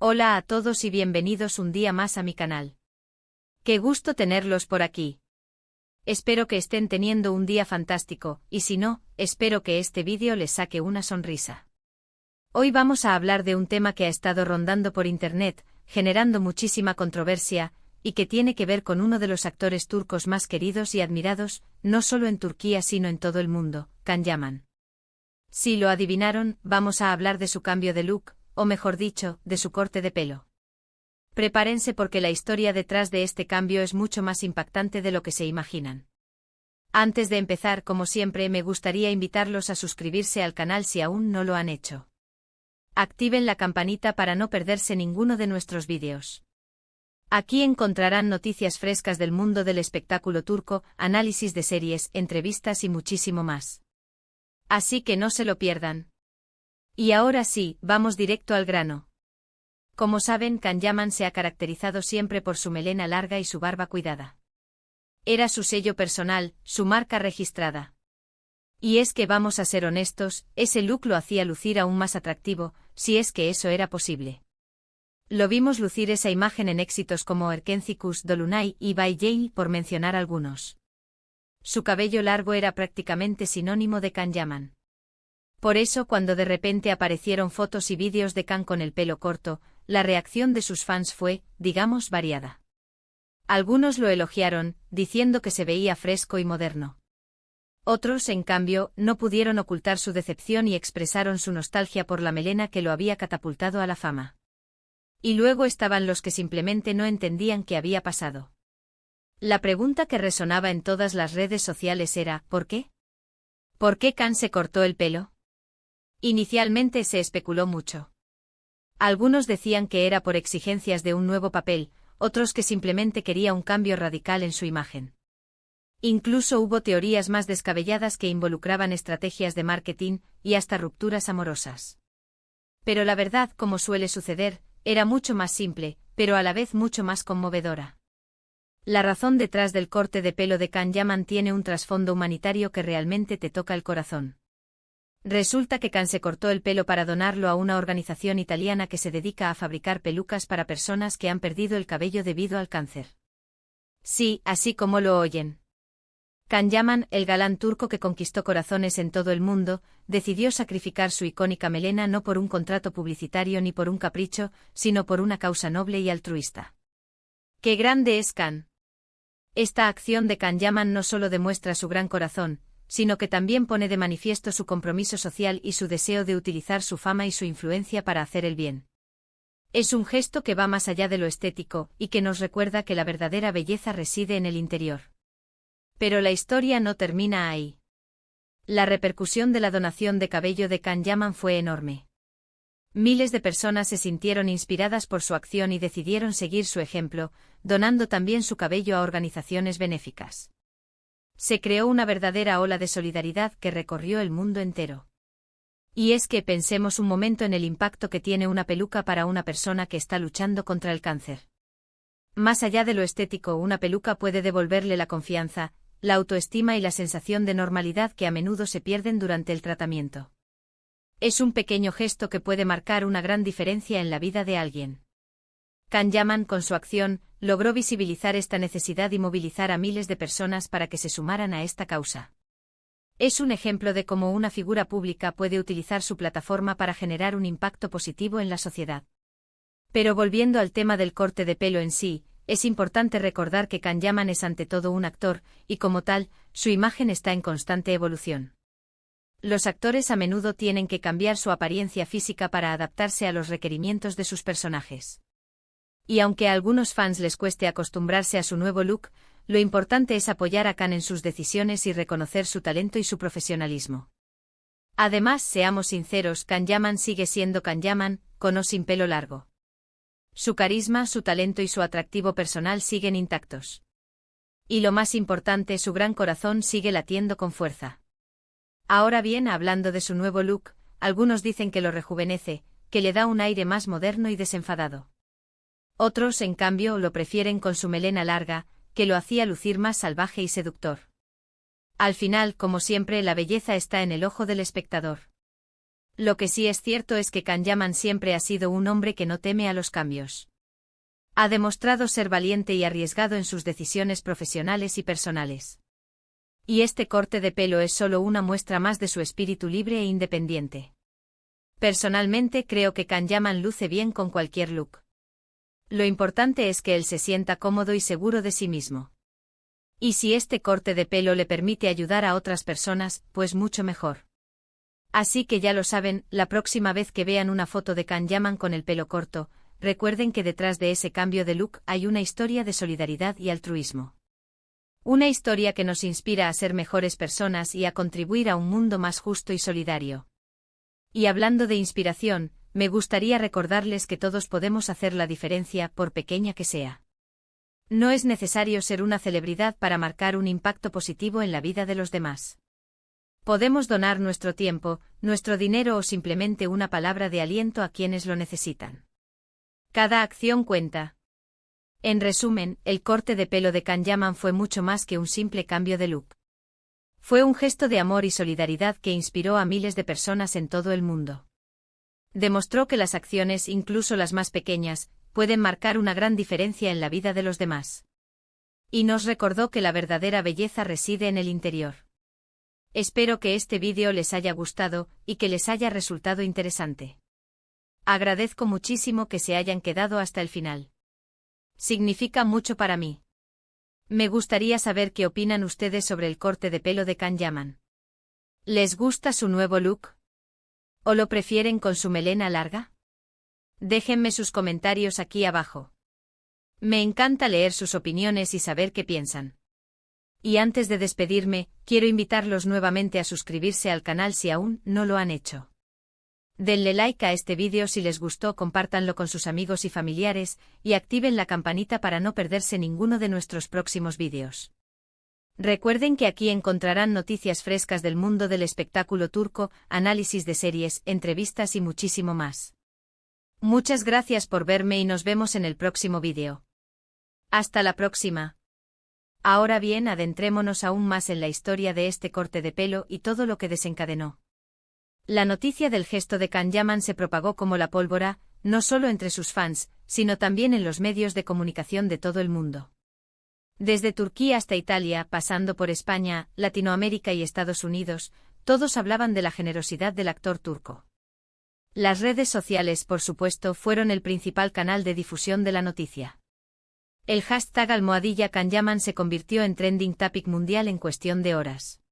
Hola a todos y bienvenidos un día más a mi canal. Qué gusto tenerlos por aquí. Espero que estén teniendo un día fantástico, y si no, espero que este vídeo les saque una sonrisa. Hoy vamos a hablar de un tema que ha estado rondando por internet, generando muchísima controversia, y que tiene que ver con uno de los actores turcos más queridos y admirados, no solo en Turquía sino en todo el mundo, Can Yaman. Si lo adivinaron, vamos a hablar de su cambio de look, o mejor dicho, de su corte de pelo. Prepárense porque la historia detrás de este cambio es mucho más impactante de lo que se imaginan. Antes de empezar, como siempre, me gustaría invitarlos a suscribirse al canal si aún no lo han hecho. Activen la campanita para no perderse ninguno de nuestros vídeos. Aquí encontrarán noticias frescas del mundo del espectáculo turco, análisis de series, entrevistas y muchísimo más. Así que no se lo pierdan. Y ahora sí, vamos directo al grano. Como saben, Can Yaman se ha caracterizado siempre por su melena larga y su barba cuidada. Era su sello personal, su marca registrada. Y es que vamos a ser honestos, ese look lo hacía lucir aún más atractivo, si es que eso era posible. Lo vimos lucir esa imagen en éxitos como Erkencikus Dolunay y By Jane, por mencionar algunos. Su cabello largo era prácticamente sinónimo de Can Yaman. Por eso cuando de repente aparecieron fotos y vídeos de Can con el pelo corto, la reacción de sus fans fue, digamos, variada. Algunos lo elogiaron, diciendo que se veía fresco y moderno. Otros, en cambio, no pudieron ocultar su decepción y expresaron su nostalgia por la melena que lo había catapultado a la fama. Y luego estaban los que simplemente no entendían qué había pasado. La pregunta que resonaba en todas las redes sociales era, ¿por qué? ¿Por qué Can se cortó el pelo? Inicialmente se especuló mucho. Algunos decían que era por exigencias de un nuevo papel, otros que simplemente quería un cambio radical en su imagen. Incluso hubo teorías más descabelladas que involucraban estrategias de marketing y hasta rupturas amorosas. Pero la verdad, como suele suceder, era mucho más simple, pero a la vez mucho más conmovedora. La razón detrás del corte de pelo de Can Yaman tiene un trasfondo humanitario que realmente te toca el corazón. Resulta que Can se cortó el pelo para donarlo a una organización italiana que se dedica a fabricar pelucas para personas que han perdido el cabello debido al cáncer. Sí, así como lo oyen. Can Yaman, el galán turco que conquistó corazones en todo el mundo, decidió sacrificar su icónica melena no por un contrato publicitario ni por un capricho, sino por una causa noble y altruista. ¡Qué grande es Can! Esta acción de Can Yaman no solo demuestra su gran corazón, sino que también pone de manifiesto su compromiso social y su deseo de utilizar su fama y su influencia para hacer el bien. Es un gesto que va más allá de lo estético, y que nos recuerda que la verdadera belleza reside en el interior. Pero la historia no termina ahí. La repercusión de la donación de cabello de Can Yaman fue enorme. Miles de personas se sintieron inspiradas por su acción y decidieron seguir su ejemplo, donando también su cabello a organizaciones benéficas. Se creó una verdadera ola de solidaridad que recorrió el mundo entero. Y es que pensemos un momento en el impacto que tiene una peluca para una persona que está luchando contra el cáncer. Más allá de lo estético, una peluca puede devolverle la confianza, la autoestima y la sensación de normalidad que a menudo se pierden durante el tratamiento. Es un pequeño gesto que puede marcar una gran diferencia en la vida de alguien. Can Yaman, con su acción, logró visibilizar esta necesidad y movilizar a miles de personas para que se sumaran a esta causa. Es un ejemplo de cómo una figura pública puede utilizar su plataforma para generar un impacto positivo en la sociedad. Pero volviendo al tema del corte de pelo en sí, es importante recordar que Can Yaman es ante todo un actor, y como tal, su imagen está en constante evolución. Los actores a menudo tienen que cambiar su apariencia física para adaptarse a los requerimientos de sus personajes. Y aunque a algunos fans les cueste acostumbrarse a su nuevo look, lo importante es apoyar a Can en sus decisiones y reconocer su talento y su profesionalismo. Además, seamos sinceros, Can Yaman sigue siendo Can Yaman, con o sin pelo largo. Su carisma, su talento y su atractivo personal siguen intactos. Y lo más importante, su gran corazón sigue latiendo con fuerza. Ahora bien, hablando de su nuevo look, algunos dicen que lo rejuvenece, que le da un aire más moderno y desenfadado. Otros, en cambio, lo prefieren con su melena larga, que lo hacía lucir más salvaje y seductor. Al final, como siempre, la belleza está en el ojo del espectador. Lo que sí es cierto es que Can Yaman siempre ha sido un hombre que no teme a los cambios. Ha demostrado ser valiente y arriesgado en sus decisiones profesionales y personales. Y este corte de pelo es solo una muestra más de su espíritu libre e independiente. Personalmente creo que Can Yaman luce bien con cualquier look. Lo importante es que él se sienta cómodo y seguro de sí mismo. Y si este corte de pelo le permite ayudar a otras personas, pues mucho mejor. Así que ya lo saben, la próxima vez que vean una foto de Can Yaman con el pelo corto, recuerden que detrás de ese cambio de look hay una historia de solidaridad y altruismo. Una historia que nos inspira a ser mejores personas y a contribuir a un mundo más justo y solidario. Y hablando de inspiración, me gustaría recordarles que todos podemos hacer la diferencia, por pequeña que sea. No es necesario ser una celebridad para marcar un impacto positivo en la vida de los demás. Podemos donar nuestro tiempo, nuestro dinero o simplemente una palabra de aliento a quienes lo necesitan. Cada acción cuenta. En resumen, el corte de pelo de Can Yaman fue mucho más que un simple cambio de look. Fue un gesto de amor y solidaridad que inspiró a miles de personas en todo el mundo. Demostró que las acciones, incluso las más pequeñas, pueden marcar una gran diferencia en la vida de los demás. Y nos recordó que la verdadera belleza reside en el interior. Espero que este vídeo les haya gustado y que les haya resultado interesante. Agradezco muchísimo que se hayan quedado hasta el final. Significa mucho para mí. Me gustaría saber qué opinan ustedes sobre el corte de pelo de Can Yaman. ¿Les gusta su nuevo look? ¿O lo prefieren con su melena larga? Déjenme sus comentarios aquí abajo. Me encanta leer sus opiniones y saber qué piensan. Y antes de despedirme, quiero invitarlos nuevamente a suscribirse al canal si aún no lo han hecho. Denle like a este vídeo si les gustó, compártanlo con sus amigos y familiares, y activen la campanita para no perderse ninguno de nuestros próximos vídeos. Recuerden que aquí encontrarán noticias frescas del mundo del espectáculo turco, análisis de series, entrevistas y muchísimo más. Muchas gracias por verme y nos vemos en el próximo vídeo. Hasta la próxima. Ahora bien, adentrémonos aún más en la historia de este corte de pelo y todo lo que desencadenó. La noticia del gesto de Can Yaman se propagó como la pólvora, no solo entre sus fans, sino también en los medios de comunicación de todo el mundo. Desde Turquía hasta Italia, pasando por España, Latinoamérica y Estados Unidos, todos hablaban de la generosidad del actor turco. Las redes sociales, por supuesto, fueron el principal canal de difusión de la noticia. El hashtag #Can Yaman se convirtió en trending topic mundial en cuestión de horas.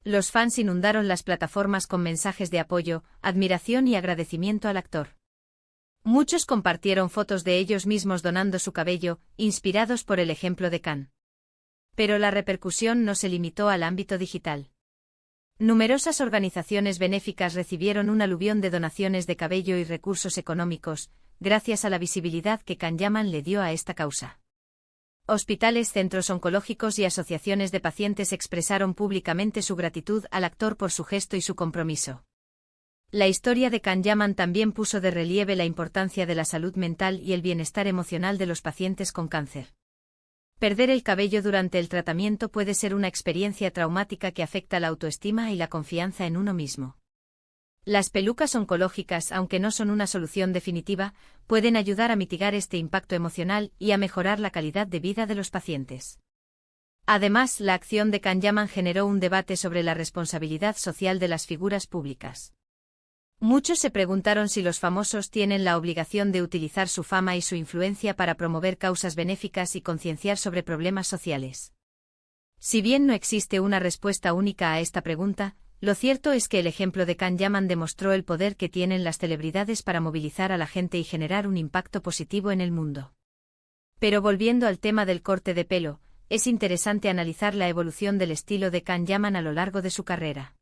Los fans inundaron las plataformas con mensajes de apoyo, admiración y agradecimiento al actor. Muchos compartieron fotos de ellos mismos donando su cabello, inspirados por el ejemplo de Can. Pero la repercusión no se limitó al ámbito digital. Numerosas organizaciones benéficas recibieron un aluvión de donaciones de cabello y recursos económicos, gracias a la visibilidad que Can Yaman le dio a esta causa. Hospitales, centros oncológicos y asociaciones de pacientes expresaron públicamente su gratitud al actor por su gesto y su compromiso. La historia de Can Yaman también puso de relieve la importancia de la salud mental y el bienestar emocional de los pacientes con cáncer. Perder el cabello durante el tratamiento puede ser una experiencia traumática que afecta la autoestima y la confianza en uno mismo. Las pelucas oncológicas, aunque no son una solución definitiva, pueden ayudar a mitigar este impacto emocional y a mejorar la calidad de vida de los pacientes. Además, la acción de Can Yaman generó un debate sobre la responsabilidad social de las figuras públicas. Muchos se preguntaron si los famosos tienen la obligación de utilizar su fama y su influencia para promover causas benéficas y concienciar sobre problemas sociales. Si bien no existe una respuesta única a esta pregunta, lo cierto es que el ejemplo de Can Yaman demostró el poder que tienen las celebridades para movilizar a la gente y generar un impacto positivo en el mundo. Pero volviendo al tema del corte de pelo, es interesante analizar la evolución del estilo de Can Yaman a lo largo de su carrera.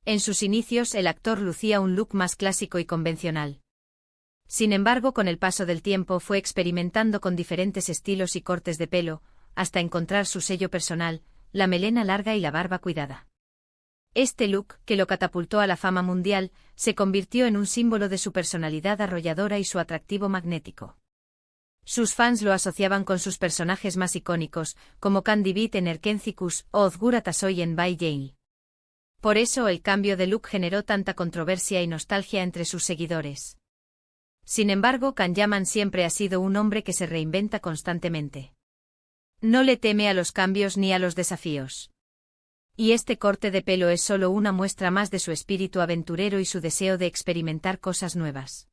En sus inicios, el actor lucía un look más clásico y convencional. Sin embargo, con el paso del tiempo fue experimentando con diferentes estilos y cortes de pelo, hasta encontrar su sello personal, la melena larga y la barba cuidada. Este look, que lo catapultó a la fama mundial, se convirtió en un símbolo de su personalidad arrolladora y su atractivo magnético. Sus fans lo asociaban con sus personajes más icónicos, como Candy Beat en Erkencikus o Ozgur Atasoy en Bay Jail. Por eso el cambio de look generó tanta controversia y nostalgia entre sus seguidores. Sin embargo, Can siempre ha sido un hombre que se reinventa constantemente. No le teme a los cambios ni a los desafíos. Y este corte de pelo es solo una muestra más de su espíritu aventurero y su deseo de experimentar cosas nuevas.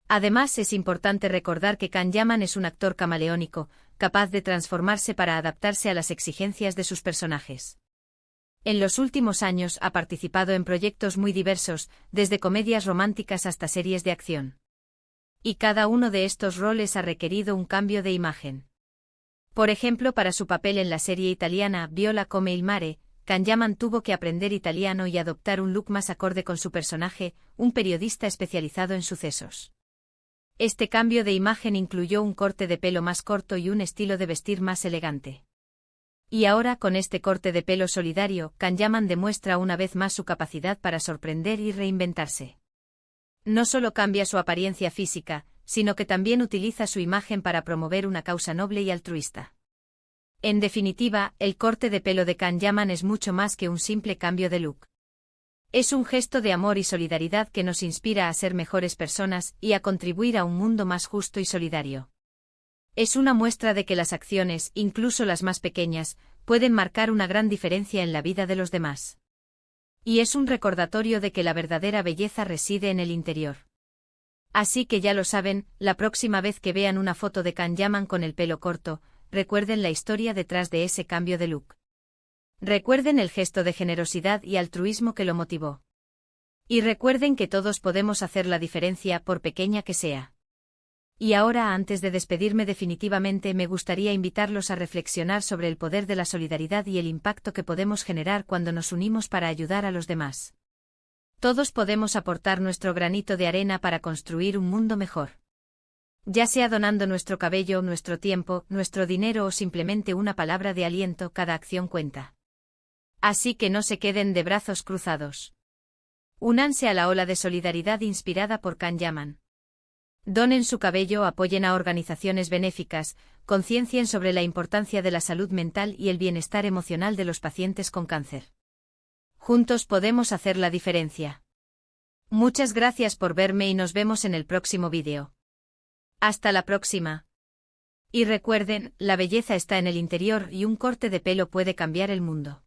Además, es importante recordar que Can es un actor camaleónico, capaz de transformarse para adaptarse a las exigencias de sus personajes. En los últimos años ha participado en proyectos muy diversos, desde comedias románticas hasta series de acción. Y cada uno de estos roles ha requerido un cambio de imagen. Por ejemplo, para su papel en la serie italiana Viola come il mare, Can tuvo que aprender italiano y adoptar un look más acorde con su personaje, un periodista especializado en sucesos. Este cambio de imagen incluyó un corte de pelo más corto y un estilo de vestir más elegante. Y ahora, con este corte de pelo solidario, Can demuestra una vez más su capacidad para sorprender y reinventarse. No solo cambia su apariencia física, sino que también utiliza su imagen para promover una causa noble y altruista. En definitiva, el corte de pelo de Can es mucho más que un simple cambio de look. Es un gesto de amor y solidaridad que nos inspira a ser mejores personas y a contribuir a un mundo más justo y solidario. Es una muestra de que las acciones, incluso las más pequeñas, pueden marcar una gran diferencia en la vida de los demás. Y es un recordatorio de que la verdadera belleza reside en el interior. Así que ya lo saben, la próxima vez que vean una foto de Can con el pelo corto, recuerden la historia detrás de ese cambio de look. Recuerden el gesto de generosidad y altruismo que lo motivó. Y recuerden que todos podemos hacer la diferencia, por pequeña que sea. Y ahora, antes de despedirme definitivamente, me gustaría invitarlos a reflexionar sobre el poder de la solidaridad y el impacto que podemos generar cuando nos unimos para ayudar a los demás. Todos podemos aportar nuestro granito de arena para construir un mundo mejor. Ya sea donando nuestro cabello, nuestro tiempo, nuestro dinero o simplemente una palabra de aliento, cada acción cuenta. Así que no se queden de brazos cruzados. Únanse a la ola de solidaridad inspirada por Can. Donen su cabello, apoyen a organizaciones benéficas, conciencien sobre la importancia de la salud mental y el bienestar emocional de los pacientes con cáncer. Juntos podemos hacer la diferencia. Muchas gracias por verme y nos vemos en el próximo vídeo. Hasta la próxima. Y recuerden, la belleza está en el interior y un corte de pelo puede cambiar el mundo.